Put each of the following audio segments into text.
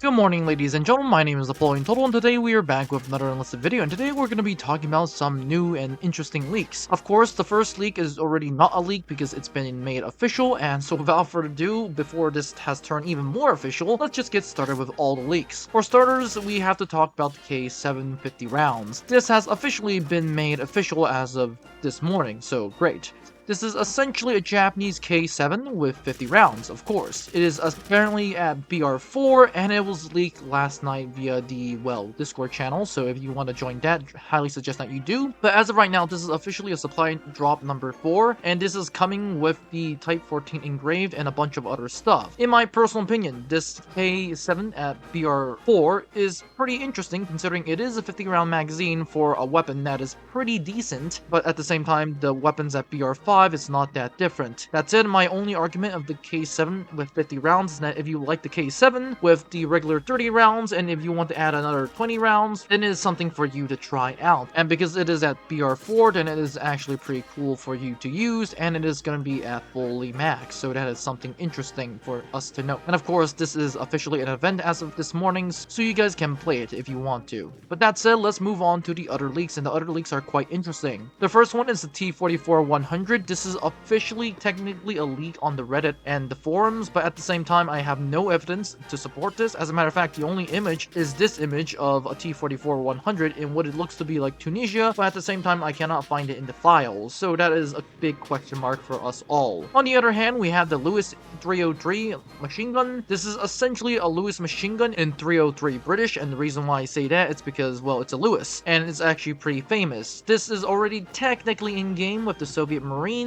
Good morning, ladies and gentlemen. My name is Napoleon Total, and today we are back with another Enlisted video. And today we're going to be talking about some new and interesting leaks. Of course, the first leak is already not a leak because it's been made official. And so, without further ado, before this has turned even more official, let's just get started with all the leaks. For starters, we have to talk about the K750 rounds. This has officially been made official as of this morning, so great. This is essentially a Japanese K7 with 50 rounds, of course. It is apparently at BR4, and it was leaked last night via the, Discord channel, so if you want to join that, highly suggest that you do. But as of right now, this is officially a supply drop number 4, and this is coming with the Type 14 engraved and a bunch of other stuff. In my personal opinion, this K7 at BR4 is pretty interesting, considering it is a 50-round magazine for a weapon that is pretty decent, but at the same time, the weapons at BR5 it's not that different. That's it. My only argument of the K7 with 50 rounds is that if you like the K7 with the regular 30 rounds, and if you want to add another 20 rounds, then it is something for you to try out. And because it is at BR4, then it is actually pretty cool for you to use, and it is going to be at fully max, so that is something interesting for us to know. And of course, this is officially an event as of this morning, so you guys can play it if you want to. But that said, let's move on to the other leaks, and the other leaks are quite interesting. The first one is the T44-100. This is officially technically a leak on the Reddit and the forums, but at the same time, I have no evidence to support this. As a matter of fact, the only image is this image of a T44-100 in what it looks to be like Tunisia, but at the same time, I cannot find it in the files, so that is a big question mark for us all. On the other hand, we have the Lewis 303 machine gun. This is essentially a Lewis machine gun in 303 British, and the reason why I say that is because, well, it's a Lewis, and it's actually pretty famous. This is already technically in-game with the Soviet Marines,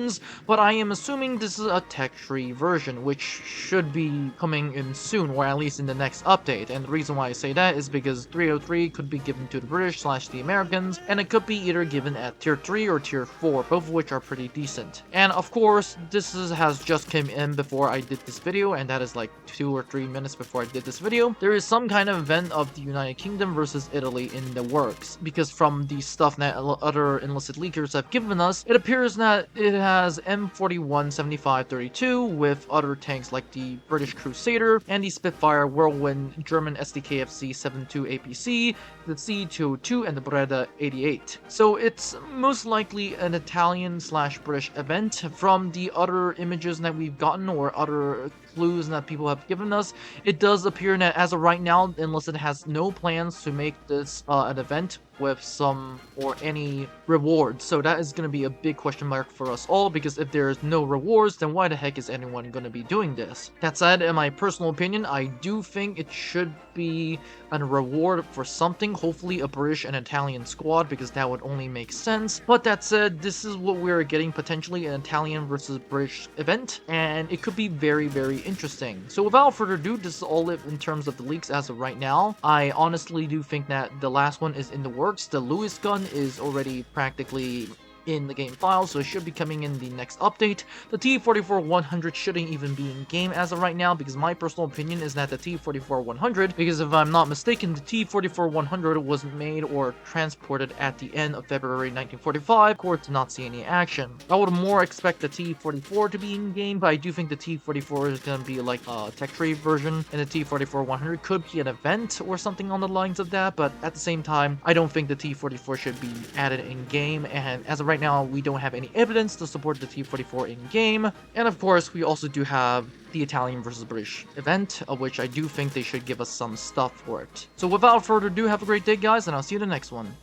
but I am assuming this is a tech-free version, which should be coming in soon, or at least in the next update. And the reason why I say that is because 303 could be given to the British / the Americans, and it could be either given at tier 3 or tier 4, both of which are pretty decent. And of course, has just come in before I did this video, and that is like 2 or 3 minutes before I did this video. There is some kind of event of the United Kingdom versus Italy in the works, because from the stuff that other enlisted leakers have given us, it appears that it has M41 7532 with other tanks like the British Crusader and the Spitfire Whirlwind, German SDKFC 72 APC, the C202, and the Breda 88. So it's most likely an Italian / British event. From the other images that we've gotten or other clues that people have given us, it does appear that as of right now, Enlisted has no plans to make this an event with some or any rewards. So that is going to be a big question mark for us all, because if there's no rewards, then why the heck is anyone going to be doing this? That said, in my personal opinion, I do think it should be a reward for something, hopefully a British and Italian squad, because that would only make sense. But that said, this is what we're getting, potentially an Italian versus British event, and it could be very, very interesting. So without further ado, this is all in terms of the leaks as of right now. I honestly do think that the last one is in the works. The Lewis gun is already practically in the game file, so it should be coming in the next update. The T44-100 shouldn't even be in game as of right now, because my personal opinion is that the T44-100, because if I'm not mistaken, the T44-100 was made or transported at the end of February 1945. Of course, did not see any action. I would more expect the T44 to be in game, but I do think the T44 is going to be like a tech tree version, and the T44-100 could be an event or something on the lines of that, but at the same time, I don't think the T44 should be added in game, and as of right now, we don't have any evidence to support the T44 in-game. And of course, we also do have the Italian versus British event, of which I do think they should give us some stuff for it. So without further ado, have a great day, guys, and I'll see you in the next one.